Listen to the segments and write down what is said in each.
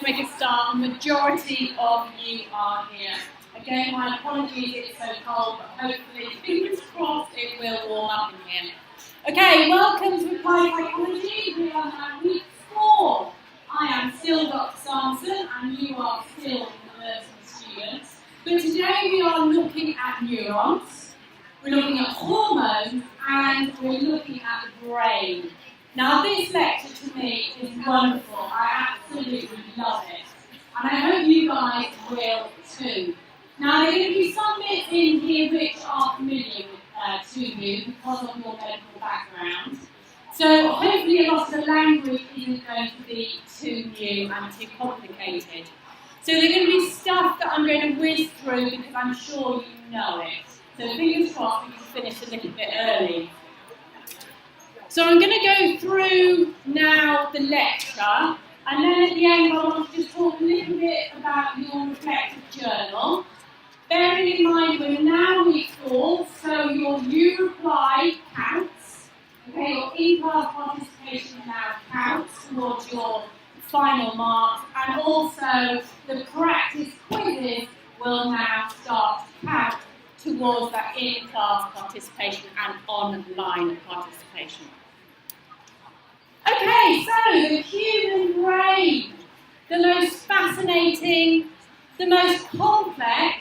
make a start. The majority of you are here. Again, my apologies, it's so cold, but hopefully, fingers crossed, it will warm up in here. Okay, welcome to Applied Psychology. We are now week 4. I am still Dr. Sampson, and you are still the nursing students. But today we are looking at neurons, we're looking at hormones, and we're looking at the brain. Now this lecture to me is wonderful. I absolutely love it. And I hope you guys will too. Now there are going to be some bits in here which are familiar to you because of your medical background. So hopefully a lot of the language isn't going to be too new and too complicated. So there are going to be stuff that I'm going to whiz through because I'm sure you know it. So fingers crossed we can finish a little bit early. So I'm going to go through now the lecture, and then at the end I want to just talk a little bit about your reflective journal. Bearing in mind we're now week 4, so your you reply counts. Okay, your in-class participation now counts towards your final marks, and also the practice quizzes will now start to count towards that in-class participation and online participation. Okay, so the human brain, the most fascinating, the most complex,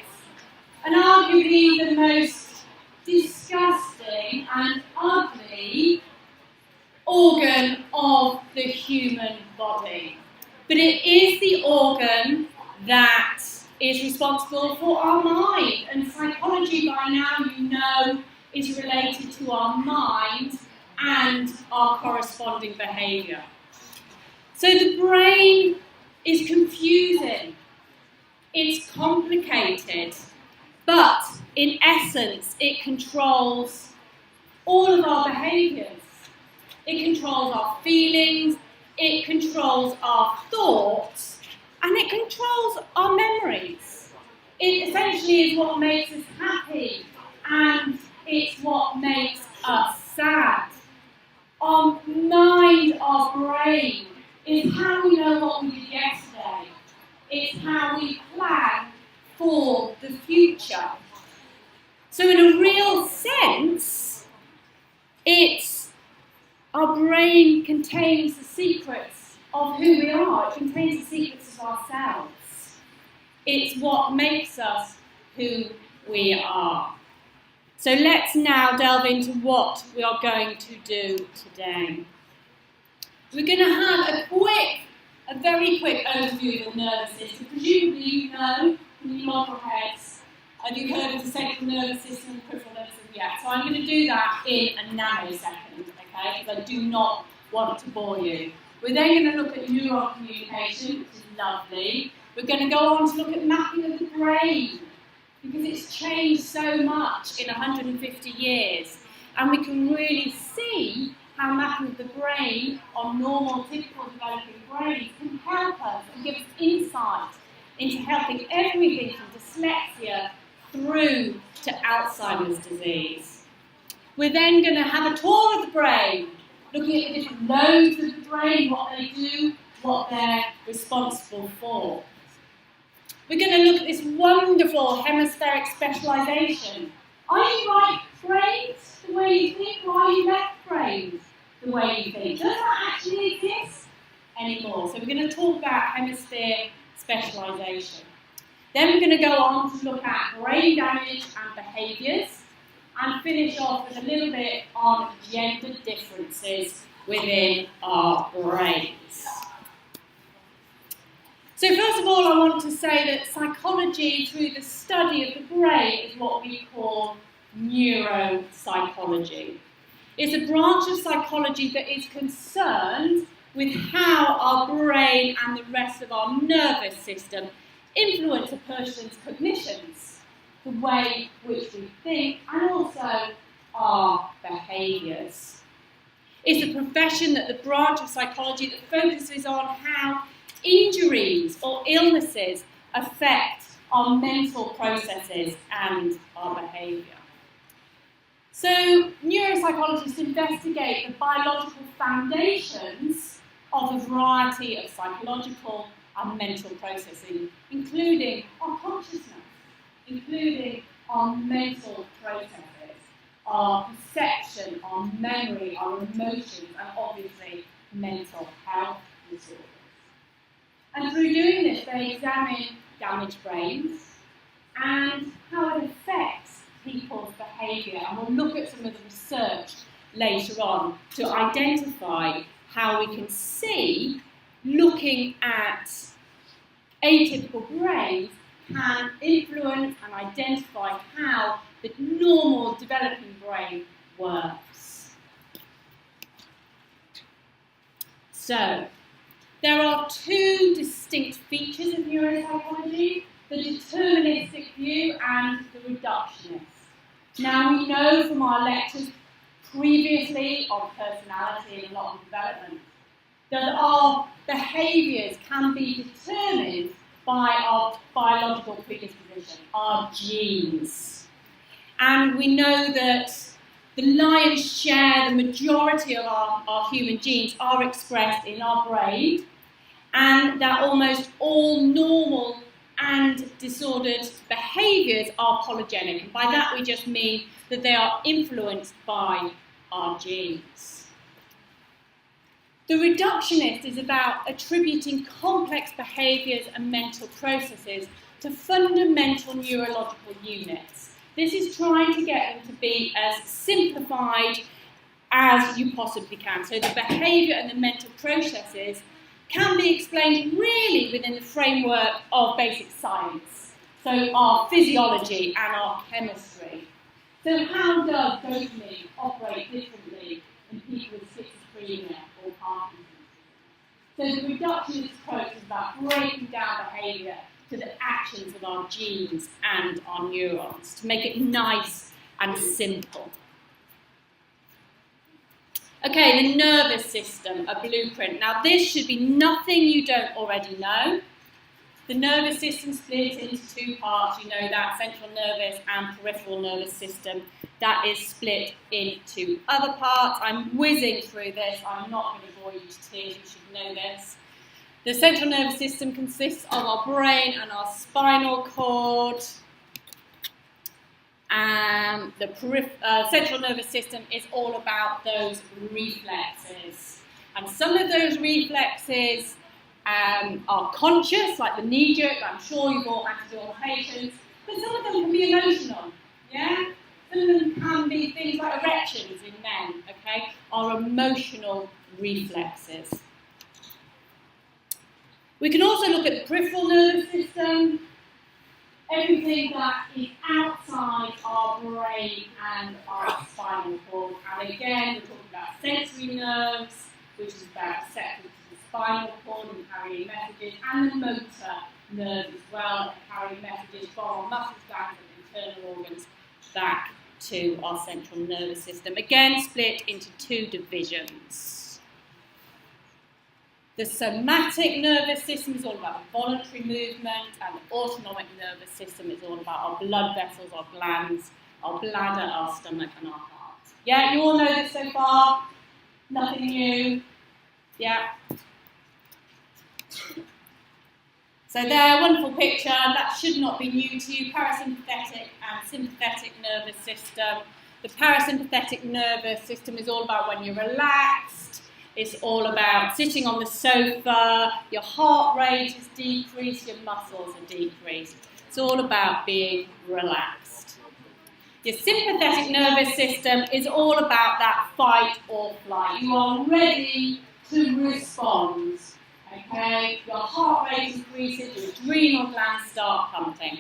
and arguably the most disgusting and ugly organ of the human body. But it is the organ that is responsible for our mind, and psychology by now you know is related to our mind and our corresponding behaviour. So the brain is confusing, it's complicated, but in essence it controls all of our behaviours. It controls our feelings, it controls our thoughts, and it controls our memories. It essentially is what makes us happy, and it's what makes us sad. Our mind, our brain, is how we know what we did yesterday. It's how we plan for the future. So in a real sense, our brain contains the secrets of who we are. It contains the secrets of ourselves. It's what makes us who we are. So let's now delve into what we are going to do today. We're going to have a very quick overview of the nervous system. Presumably you know from your model heads, have you heard of the central nervous system and peripheral nervous system? Yeah, so I'm going to do that in a nanosecond, okay, because I do not want to bore you. We're then going to look at neuron communication, which is lovely. We're going to go on to look at mapping of the brain, because it's changed so much in 150 years. And we can really see how mapping of the brain on normal, typical developing brains can help us and give us insight into helping everything from dyslexia through to Alzheimer's disease. We're then going to have a tour of the brain, looking at the different lobes of the brain, what they do, what they're responsible for. We're going to look at this wonderful hemispheric specialisation. Are you right brains the way you think, or are you left brains the way you think? Does that actually exist anymore? So we're going to talk about hemisphere specialisation. Then we're going to go on to look at brain damage and behaviours, and finish off with a little bit on gender differences within our brains. So first of all, I want to say that psychology, through the study of the brain, is what we call neuropsychology. It's a branch of psychology that is concerned with how our brain and the rest of our nervous system influence a person's cognitions, the way which we think, and also our behaviours. It's a profession, that the branch of psychology that focuses on how injuries or illnesses affect our mental processes and our behaviour. So neuropsychologists investigate the biological foundations of a variety of psychological and mental processing, including our consciousness, including our mental processes, our perception, our memory, our emotions, and obviously mental health disorders. And through doing this, they examine damaged brains and how it affects people's behaviour. And we'll look at some of the research later on to identify how we can see, looking at atypical brains, can influence and identify how the normal developing brain works. So, there are two distinct features of neuropsychology, the deterministic view and the reductionist. Now, we know from our lectures previously on personality and a lot of development that our behaviours can be determined by our biological predisposition, our genes. And we know that the lion's share, the majority of our human genes are expressed in our brain, and that almost all normal and disordered behaviours are polygenic. And by that we just mean that they are influenced by our genes. The reductionist is about attributing complex behaviours and mental processes to fundamental neurological units. This is trying to get them to be as simplified as you possibly can. So the behaviour and the mental processes can be explained really within the framework of basic science. So our physiology and our chemistry. So how does dopamine operate differently in people with schizophrenia or Parkinson's? So the reductionist approach is about breaking down behaviour to the actions of our genes and our neurons to make it nice and simple. Okay, the nervous system, a blueprint. Now this should be nothing you don't already know. The nervous system split into two parts, you know that, central nervous and peripheral nervous system. That is split into other parts. I'm whizzing through this, I'm not going to bore you to tears, you should know this. The central nervous system consists of our brain and our spinal cord. And the central nervous system is all about those reflexes. And some of those reflexes are conscious, like the knee jerk, I'm sure you've all had to do on patients, but some of them can be emotional, yeah? Some of them can be things like erections in men, okay, are emotional reflexes. We can also look at the peripheral nervous system, everything that is outside our brain and our spinal cord. And again, we're talking about sensory nerves, which is about receptors to the spinal cord and carrying messages, and the motor nerves as well, carrying messages from our muscle glands and internal organs back to our central nervous system. Again, split into two divisions. The somatic nervous system is all about voluntary movement, and the autonomic nervous system is all about our blood vessels, our glands, our bladder, our stomach, and our heart. Yeah, you all know this so far? Nothing new? Yeah? So there, wonderful picture. That should not be new to you. Parasympathetic and sympathetic nervous system. The parasympathetic nervous system is all about when you're relaxed. It's all about sitting on the sofa, your heart rate is decreased, your muscles are decreased. It's all about being relaxed. Your sympathetic nervous system is all about that fight or flight. You are ready to respond. Okay? Your heart rate increases, your adrenal glands start pumping.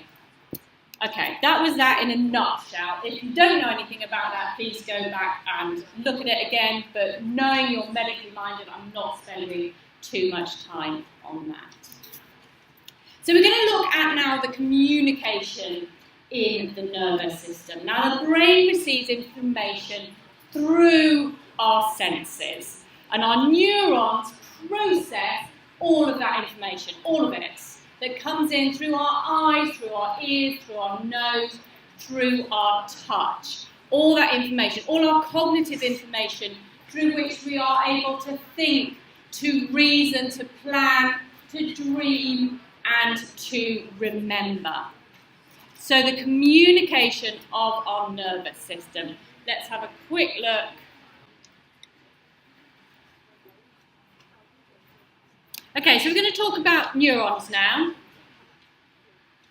Okay, that was that in a nutshell. If you don't know anything about that, please go back and look at it again, but knowing you're medically minded, I'm not spending too much time on that. So we're going to look at now the communication in the nervous system. Now the brain receives information through our senses, and our neurons process all of that information, all of it, that comes in through our eyes, through our ears, through our nose, through our touch. All that information, all our cognitive information through which we are able to think, to reason, to plan, to dream, and to remember. So the communication of our nervous system. Let's have a quick look. Okay, so we're going to talk about neurons now.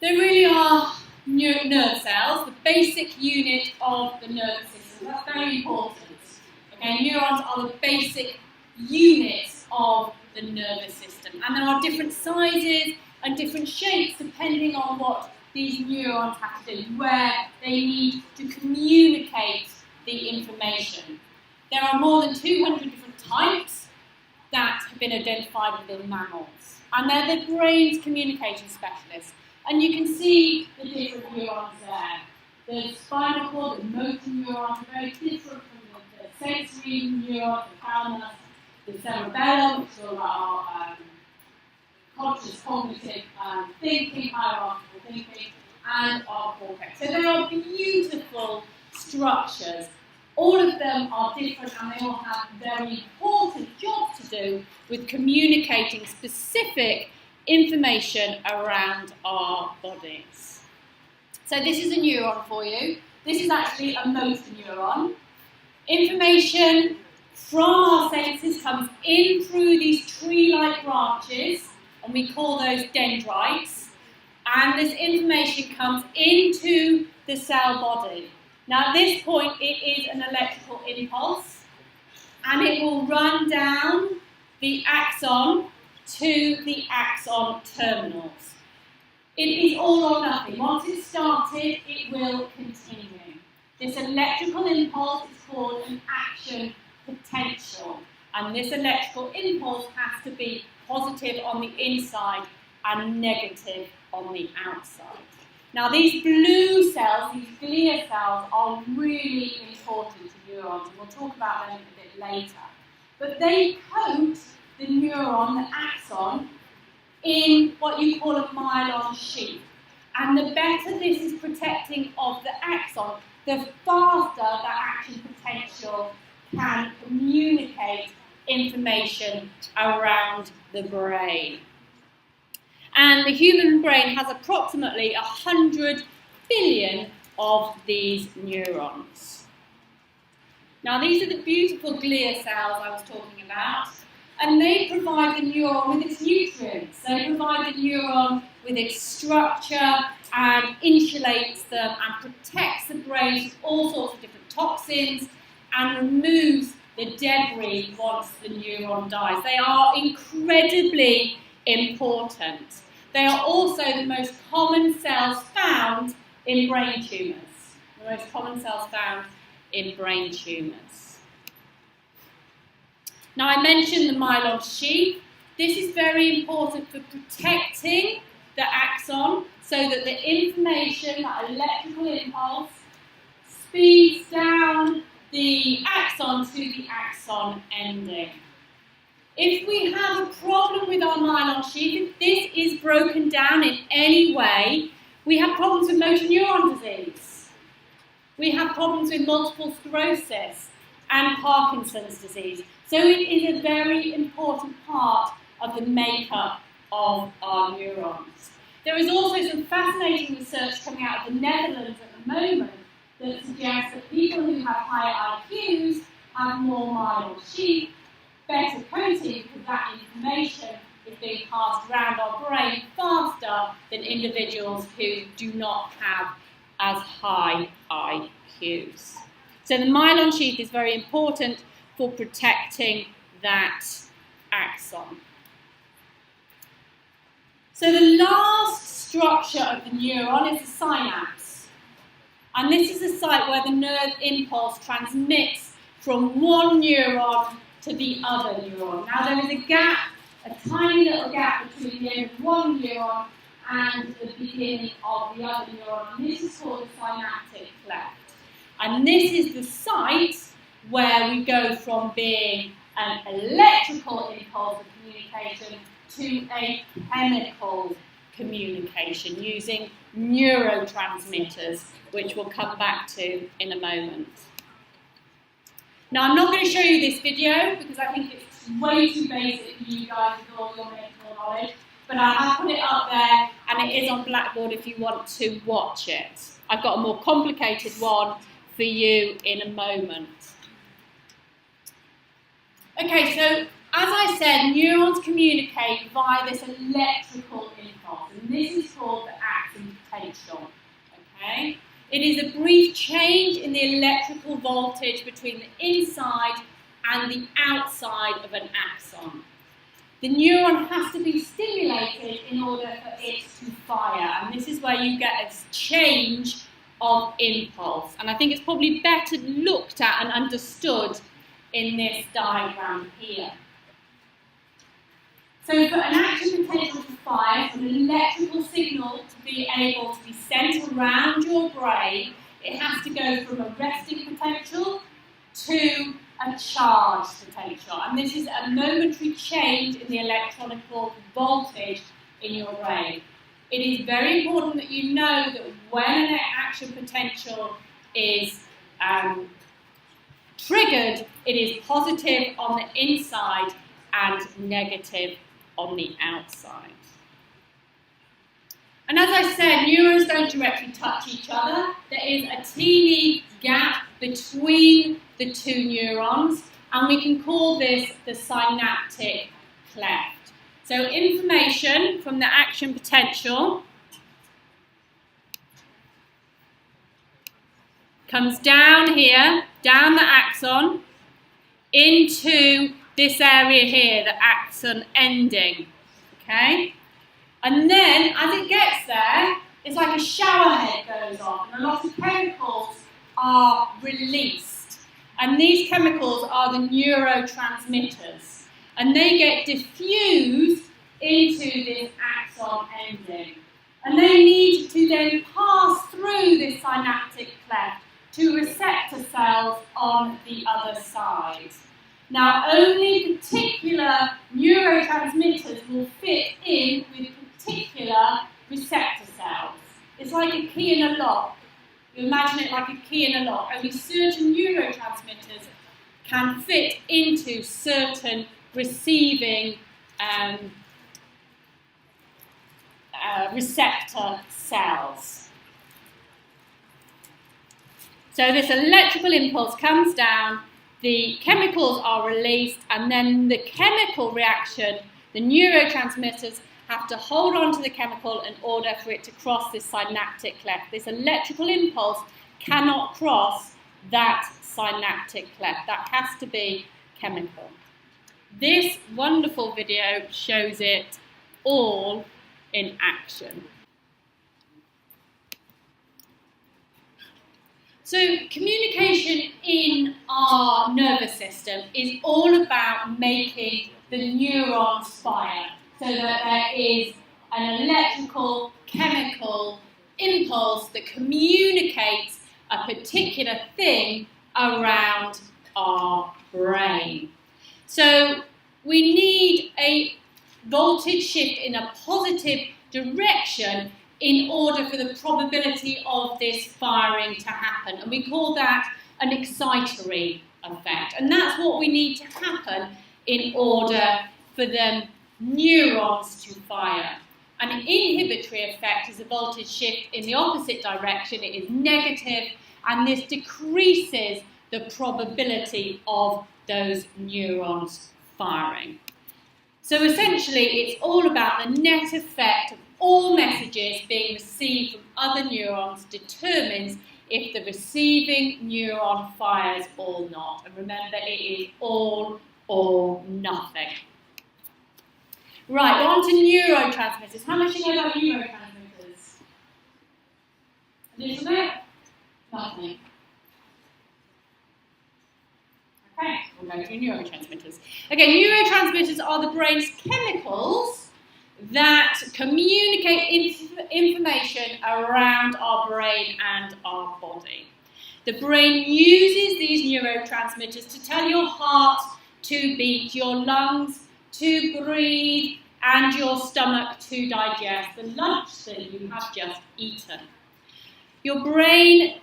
They really are nerve cells, the basic unit of the nervous system. That's very important. Okay, neurons are the basic units of the nervous system. And there are different sizes and different shapes depending on what these neurons have to do, where they need to communicate the information. There are more than 200 different types that have been identified within mammals. And they're the brain's communication specialists. And you can see the different neurons there. The spinal cord, the motor neurons are very different from the sensory neurons, the thalamus, the cerebellum, which is all our conscious cognitive thinking, hierarchical thinking, and our cortex. So they are beautiful structures. All of them are different and they all have very important jobs to do with communicating specific information around our bodies. So this is a neuron for you. This is actually a motor neuron. Information from our senses comes in through these tree-like branches, and we call those dendrites, and this information comes into the cell body. Now at this point it is an electrical impulse, and it will run down the axon to the axon terminals. It is all or nothing. Once it's started, it will continue. This electrical impulse is called an action potential, and this electrical impulse has to be positive on the inside and negative on the outside. Now these blue cells, these glia cells, are really important to neurons, and we'll talk about them a bit later. But they coat the neuron, the axon, in what you call a myelin sheath. And the better this is protecting of the axon, the faster that action potential can communicate information around the brain. And the human brain has approximately 100 billion of these neurons. Now these are the beautiful glia cells I was talking about, and they provide the neuron with its nutrients. They provide the neuron with its structure and insulates them and protects the brain from all sorts of different toxins and removes the debris once the neuron dies. They are incredibly important. They are also the most common cells found in brain tumours. The most common cells found in brain tumours. Now I mentioned the myelin sheath. This is very important for protecting the axon so that the information, that electrical impulse, speeds down the axon to the axon ending. If we have a problem with our myelin sheath, if this is broken down in any way, we have problems with motor neuron disease. We have problems with multiple sclerosis and Parkinson's disease. So it is a very important part of the makeup of our neurons. There is also some fascinating research coming out of the Netherlands at the moment that suggests that people who have higher IQs have more myelin sheath, better coating, because that information is being passed around our brain faster than individuals who do not have as high IQs. So the myelin sheath is very important for protecting that axon. So the last structure of the neuron is the synapse. And this is the site where the nerve impulse transmits from one neuron to the other neuron. Now there is a gap, a tiny little gap between the end of one neuron and the beginning of the other neuron. And this is called the synaptic cleft. And this is the site where we go from being an electrical impulse of communication to a chemical communication using neurotransmitters, which we'll come back to in a moment. Now, I'm not going to show you this video because I think it's way too basic for you guys with all your medical knowledge. but I have put it up there and it is on Blackboard if you want to watch it. I've got a more complicated one for you in a moment. Okay, so as I said, neurons communicate via this electrical impulse, and this is called the acting potential. Okay? It is a brief change in the electrical voltage between the inside and the outside of an axon. The neuron has to be stimulated in order for it to fire, and this is where you get a change of impulse. And I think it's probably better looked at and understood in this diagram here. So for an action potential to fire, for an electrical signal to be able to be sent around your brain, it has to go from a resting potential to a charged potential. And this is a momentary change in the electrical voltage in your brain. It is very important that you know that when an action potential is triggered, it is positive on the inside and negative on the outside. And as I said, neurons don't directly touch each other. There is a teeny gap between the two neurons, and we can call this the synaptic cleft. So information from the action potential comes down here, down the axon, into this area here, the axon ending, okay? And then, as it gets there, it's like a shower head goes on, and a lot of chemicals are released. And these chemicals are the neurotransmitters, and they get diffused into this axon ending. And they need to then pass through this synaptic cleft to receptor cells on the other side. Now, only particular neurotransmitters will fit in with particular receptor cells. It's like a key in a lock. You imagine it like a key in a lock. Only certain neurotransmitters can fit into certain receiving receptor cells. So this electrical impulse comes down, the chemicals are released, and then the chemical reaction, the neurotransmitters have to hold on to the chemical in order for it to cross this synaptic cleft. This electrical impulse cannot cross that synaptic cleft. That has to be chemical. This wonderful video shows it all in action. So communication in our nervous system is all about making the neurons fire, so that there is an electrical, chemical impulse that communicates a particular thing around our brain. So we need a voltage shift in a positive direction in order for the probability of this firing to happen. And we call that an excitatory effect. And that's what we need to happen in order for the neurons to fire. An inhibitory effect is a voltage shift in the opposite direction. It is negative, and this decreases the probability of those neurons firing. So essentially, it's all about the net effect of all messages being received from other neurons determines if the receiving neuron fires or not. And remember, it is all or nothing. Right, on to neurotransmitters. How much do you know about neurotransmitters? A little bit? Nothing. Okay, we'll go through neurotransmitters. Okay, neurotransmitters are the brain's chemicals that communicate information around our brain and our body. The brain uses these neurotransmitters to tell your heart to beat, your lungs to breathe, and your stomach to digest the lunch that you have just eaten. Your brain,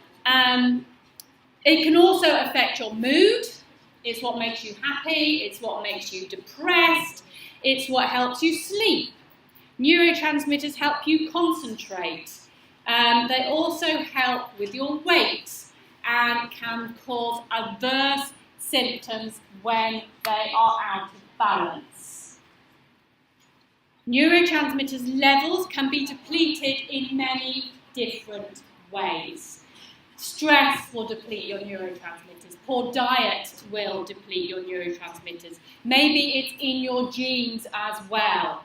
it can also affect your mood. It's what makes you happy, it's what makes you depressed, it's what helps you sleep. Neurotransmitters help you concentrate. They also help with your weight and can cause adverse symptoms when they are out of balance. Neurotransmitters levels can be depleted in many different ways. Stress will deplete your neurotransmitters. Poor diet will deplete your neurotransmitters. Maybe it's in your genes as well.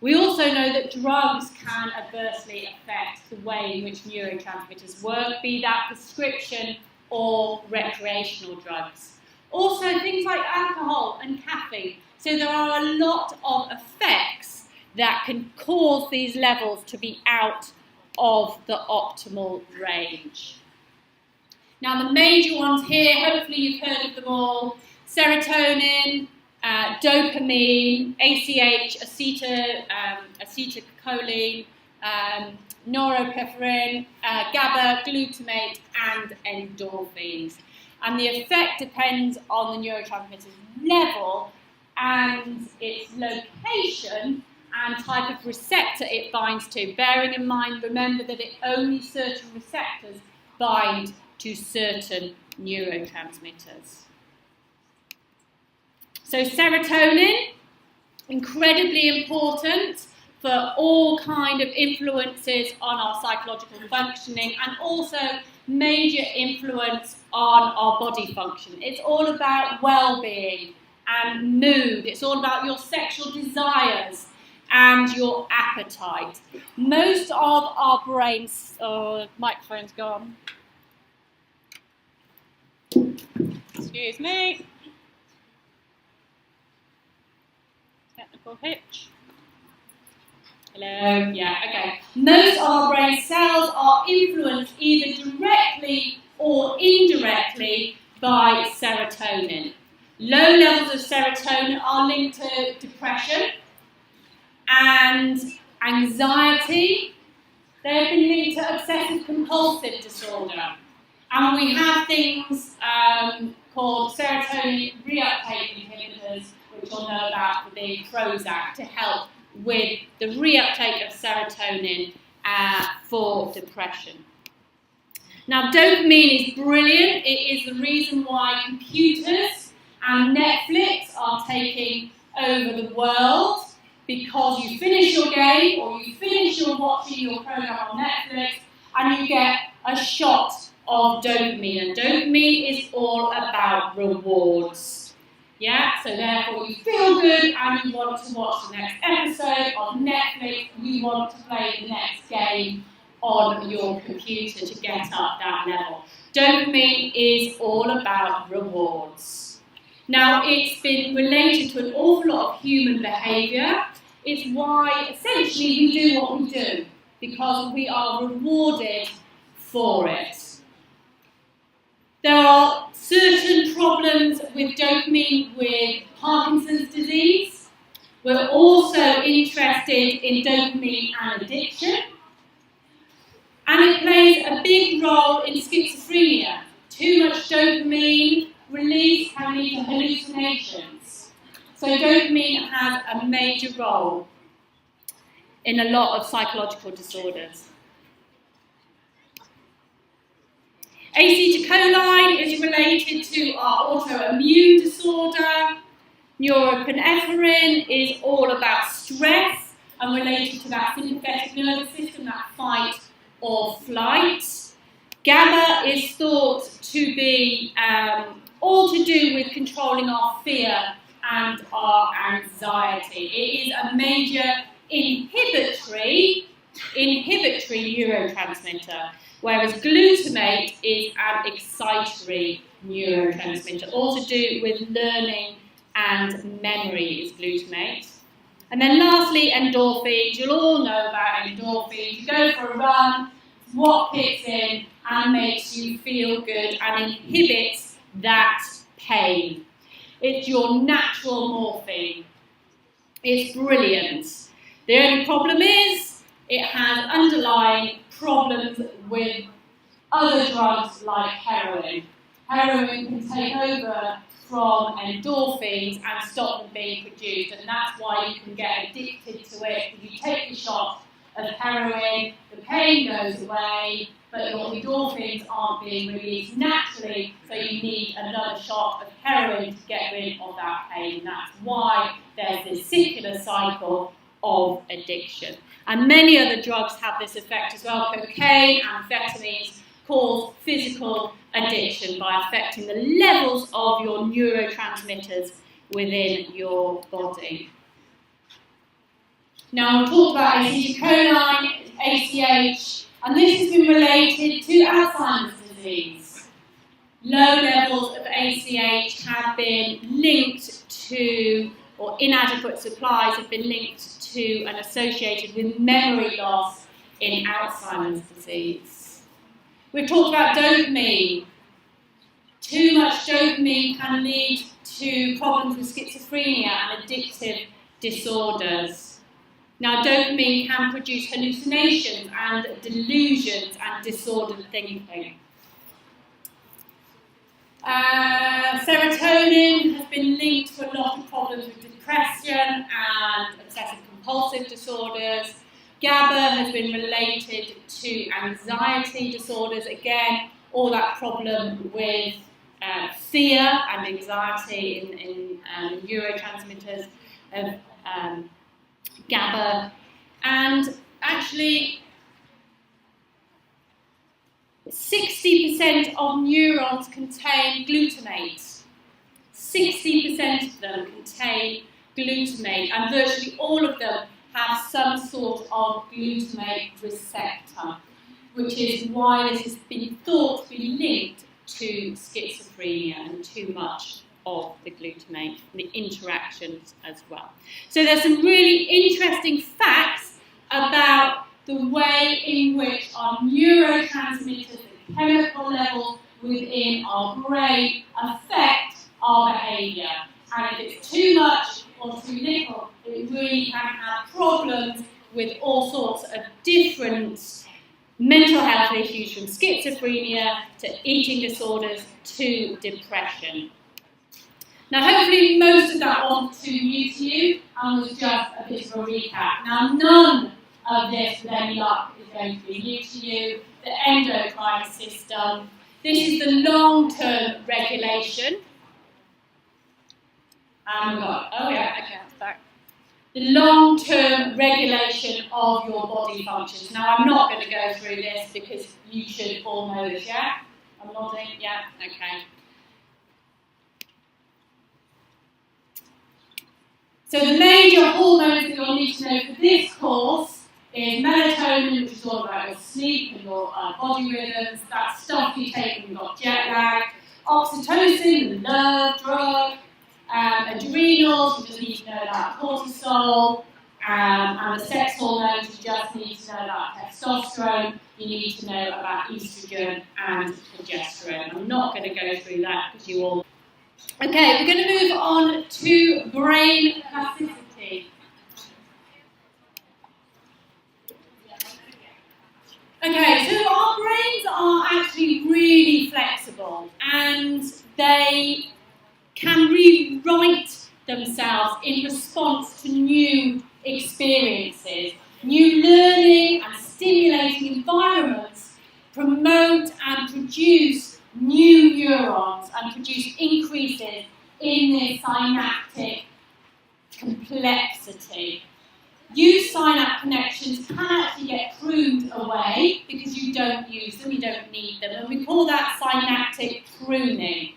We also know that drugs can adversely affect the way in which neurotransmitters work, be that prescription or recreational drugs. Also, things like alcohol and caffeine. So there are a lot of effects that can cause these levels to be out of the optimal range. Now, the major ones here, hopefully you've heard of them all: serotonin, dopamine, ACH, acetylcholine, norepinephrine, GABA, glutamate, and endorphins. And the effect depends on the neurotransmitter's level and its location and type of receptor it binds to. Bearing in mind, remember that only certain receptors bind to certain neurotransmitters. So serotonin, incredibly important for all kind of influences on our psychological functioning and also major influence on our body function. It's all about well-being and mood. It's all about your sexual desires and your appetite. Most of our brains, microphone's gone. Excuse me. Technical hitch. Hello? Yeah, okay. Most of our brain cells are influenced either directly or indirectly by serotonin. Low levels of serotonin are linked to depression and anxiety. They have been linked to obsessive compulsive disorder. And we have things called serotonin reuptake inhibitors, which you'll know about for the Prozac, to help with the reuptake of serotonin for depression. Now, dopamine is brilliant. It is the reason why computers and Netflix are taking over the world, because you finish your game or you finish your watching your program on Netflix and you get a shot of dopamine. And dopamine is all about rewards. Yeah, so therefore you feel good and you want to watch the next episode on Netflix. You want to play the next game on your computer to get up that level. Dopamine is all about rewards. Now, it's been related to an awful lot of human behaviour. It's why essentially we do what we do, because we are rewarded for it. There are certain problems with dopamine with Parkinson's disease. We're also interested in dopamine and addiction. And it plays a big role in schizophrenia. Too much dopamine release can lead to hallucinations. So dopamine has a major role in a lot of psychological disorders. Acetylcholine is related to our autoimmune disorder. Neuropinephrine is all about stress and related to that sympathetic nervous system, that fight or flight. GABA is thought to be all to do with controlling our fear and our anxiety. It is a major inhibitory neurotransmitter, whereas glutamate is an excitatory neurotransmitter, all to do with learning and memory is glutamate. And then lastly, endorphins. You'll all know about endorphins. You go for a run, what kicks in and makes you feel good and inhibits that pain. It's your natural morphine. It's brilliant. The only problem is it has underlying problems with other drugs like heroin. heroin can take over from endorphins and stop them being produced, and that's why you can get addicted to it. If you take a shot of heroin, the pain goes away, but your endorphins aren't being released naturally, so you need another shot of heroin to get rid of that pain. That's why there's this circular cycle of addiction. And many other drugs have this effect as well. Cocaine, amphetamines cause physical addiction by affecting the levels of your neurotransmitters within your body. Now, we'll talk about acetylcholine, ACH, and this has been related to Alzheimer's disease. Low levels of ACH have been linked to, or inadequate supplies have been linked to and associated with memory loss in Alzheimer's disease. We've talked about dopamine. Too much dopamine can lead to problems with schizophrenia and addictive disorders. Now, dopamine can produce hallucinations and delusions and disordered thinking. Serotonin has been linked to a lot of problems with depression and obsessive compulsive disorders. GABA has been related to anxiety disorders. Again, all that problem with fear and anxiety in neurotransmitters of GABA. And actually, 60% of neurons contain glutamate. 60% of them contain glutamate, and virtually all of them have some sort of glutamate receptor, which is why this has been thought to be linked to schizophrenia and too much of the glutamate, the interactions as well. So there's some really interesting facts about the way in which our neurotransmitters, the chemical levels within our brain, affect our behaviour. And if it's too much or too little, it really can have problems with all sorts of different mental health issues, from schizophrenia to eating disorders to depression. Now, hopefully most of that wasn't too new to you and was just a bit of a recap. Now, none of this, with any luck, is going to be new to you. The endocrine system. This is the long-term regulation. And we've got, oh yeah, okay, that's back. The long-term regulation of your body functions. Now, I'm not going to go through this because you should all know this, yeah? I'm nodding, yeah, okay. So the major hormones that you'll need to know for this course is melatonin, which is all about your sleep and your body rhythms. That stuff you take when you've got jet lag. Oxytocin, the nerve drug. Adrenals, you just need to know about cortisol. And the sex hormones, you just need to know about testosterone. You need to know about estrogen and progesterone. I'm not going to go through that because you all... Okay, we're going to move on to brain plasticity. Okay, so our brains are actually really flexible and they can rewrite themselves in response to new experiences. New learning and stimulating environments promote and produce new neurons and produce increases in their synaptic complexity. Used synapse connections can actually get pruned away because you don't use them, you don't need them, and we call that synaptic pruning.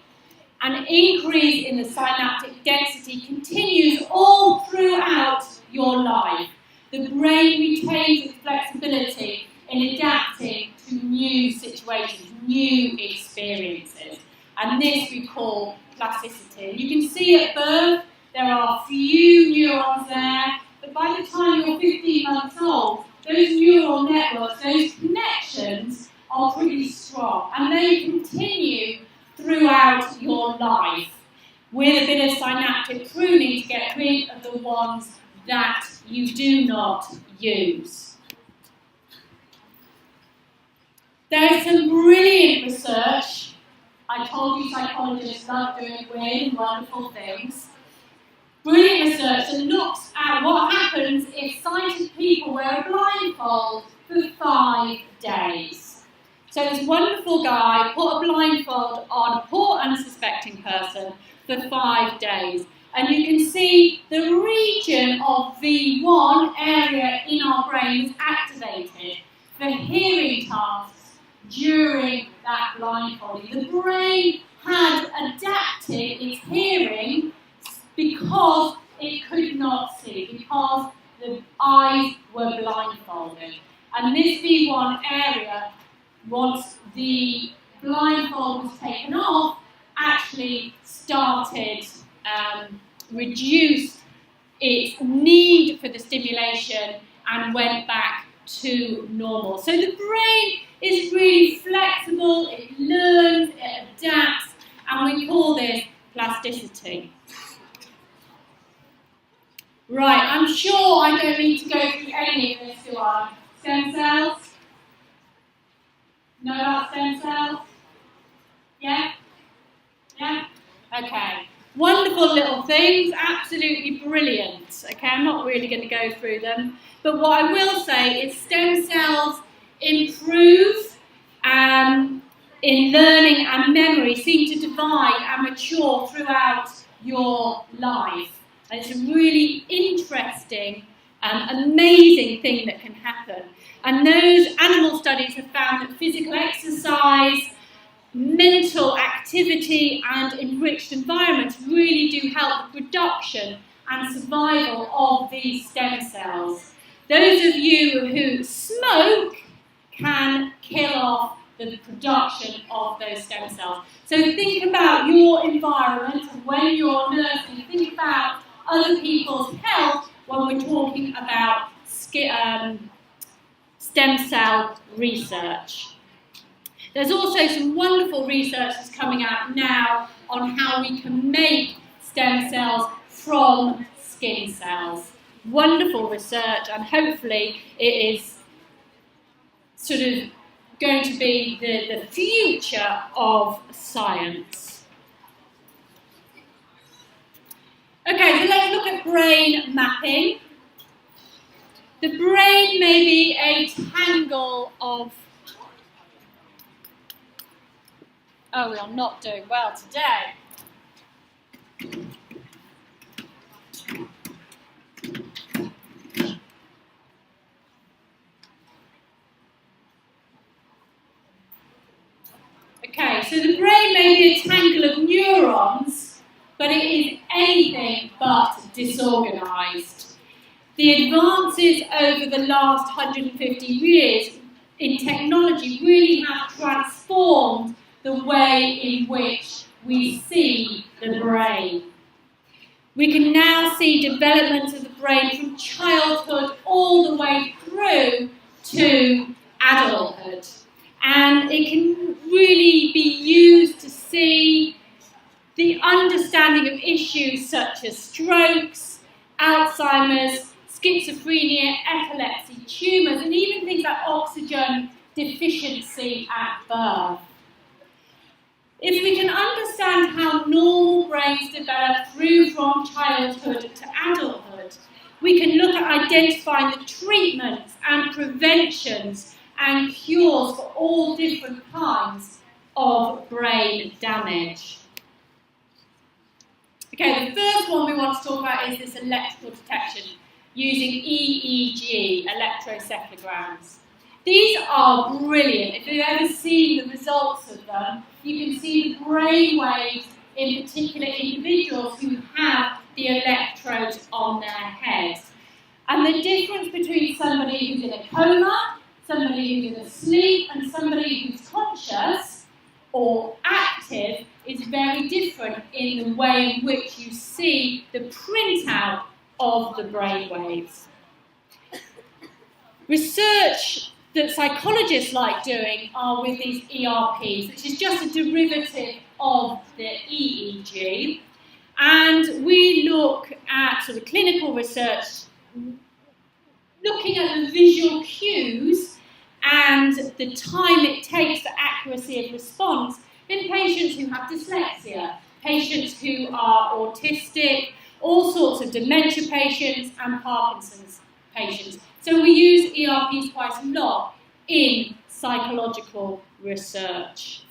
An increase in the synaptic density continues all throughout your life. The brain retains its flexibility in adapting to new situations, new experiences. And this we call plasticity. And you can see at birth there are few neurons there, but by the time you're 15 months old, those neural networks, those connections are pretty strong. And they continue throughout your life with a bit of synaptic pruning to get rid of the ones that you do not use. There is some brilliant research. I I told you psychologists love doing weird and wonderful things. Brilliant research that looks at what happens if sighted people wear a blindfold for 5 days. So this wonderful guy put a blindfold on a poor unsuspecting person for 5 days. And you can see the region of V1 area in our brain was activated for hearing tasks during that blindfolding. The brain had adapted its hearing because it could not see, because the eyes were blindfolded. And this V1 area, once the blindfold was taken off, actually started reduced its need for the stimulation and went back to normal. So the brain is really flexible, it learns, it adapts, and we call this plasticity. Right, I'm sure I don't need to go through any of this, do I? Stem cells? Know about stem cells? Yeah? Yeah? Okay. Wonderful little things, absolutely brilliant. Okay, I'm not really going to go through them. But what I will say is stem cells improve in learning and memory, seem to divide and mature throughout your life. And it's a really interesting and amazing thing that can happen. And those animal studies have found that physical exercise, mental activity and enriched environments really do help the production and survival of these stem cells. Those of you who smoke can kill off the production of those stem cells. So think about your environment when you're nursing. Think about other people's health when we're talking about stem cell research. There's also some wonderful research that's coming out now on how we can make stem cells from skin cells. Wonderful research, and hopefully it is sort of going to be the future of science. Okay, so let's look at brain mapping. The brain may be a tangle of... Oh, we are not doing well today. Okay, so the brain may be a tangle of neurons, but it is anything but disorganised. The advances over the last 150 years in technology really have transformed the way in which we see the brain. We can now see development of the brain from childhood all the way through to adulthood. And it can really be used to see the understanding of issues such as strokes, Alzheimer's, schizophrenia, epilepsy, tumours, and even things like oxygen deficiency at birth. If we can understand how normal brains develop through from childhood to adulthood, we can look at identifying the treatments and preventions and cures for all different kinds of brain damage. Okay, the first one we want to talk about is this electrical detection using EEG, electroencephalograms. These are brilliant. If you've ever seen the results of them, you can see the brain waves in particular individuals who have the electrodes on their heads. And the difference between somebody who's in a coma, somebody who's asleep, and somebody who's conscious or active is very different in the way in which you see the printout of the brain waves. Research that psychologists like doing are with these ERPs, which is just a derivative of the EEG. And we look at sort of clinical research, looking at the visual cues and the time it takes for accuracy of response in patients who have dyslexia, patients who are autistic, all sorts of dementia patients and Parkinson's patients. So we use ERPs quite a lot in psychological research.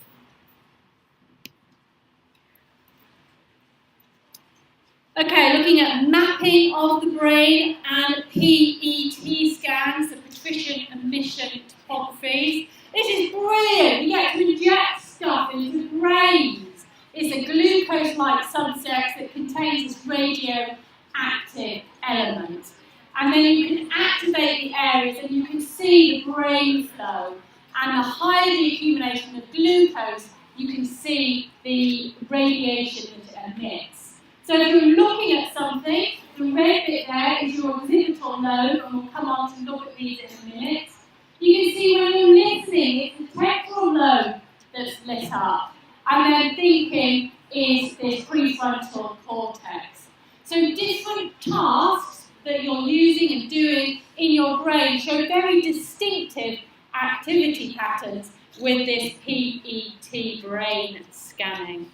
Okay, looking at mapping of the brain and PET scans, the patrician emission topographies. This is brilliant. You get to inject stuff into the brains. It's a glucose-like substance that contains this radioactive element. And then you can activate the areas and you can see the brain flow. And the higher the accumulation of glucose, you can see the radiation that it emits. So if you're looking at something, the red bit there is your occipital lobe, and we'll come on to look at these in a minute. You can see when you're listening, it's the temporal lobe that's lit up. And then thinking is this prefrontal cortex. So different tasks that you're using and doing in your brain show very distinctive activity patterns with this PET brain scanning.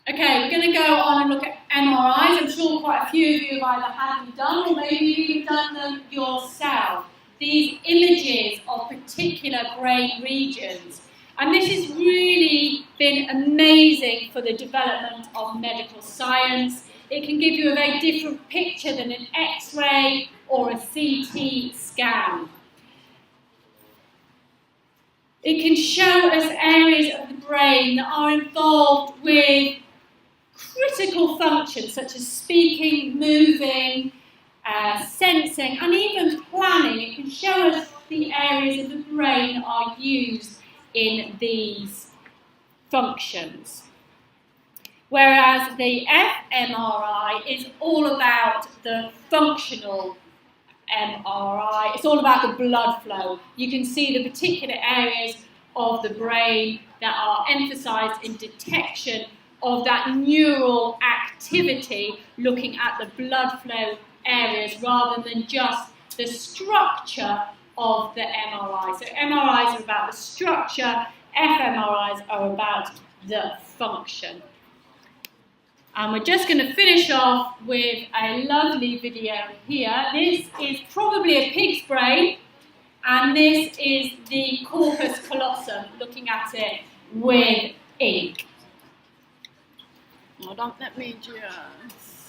Okay, we're going to go on and look at MRIs. I'm sure quite a few of you have either had them done or maybe you've done them yourself. These images of particular brain regions. And this has really been amazing for the development of medical science. It can give you a very different picture than an X-ray or a CT scan. It can show us areas of the brain that are involved with critical functions such as speaking, moving, sensing, and even planning. It can show us the areas of the brain that are used in these functions. Whereas the fMRI is all about the functional MRI. It's all about the blood flow. You can see the particular areas of the brain that are emphasised in detection of that neural activity, looking at the blood flow areas rather than just the structure of the MRI. So MRIs are about the structure, fMRIs are about the function. And we're just going to finish off with a lovely video here. This is probably a pig's brain, and this is the corpus callosum, looking at it with ink. Hold on, let me just...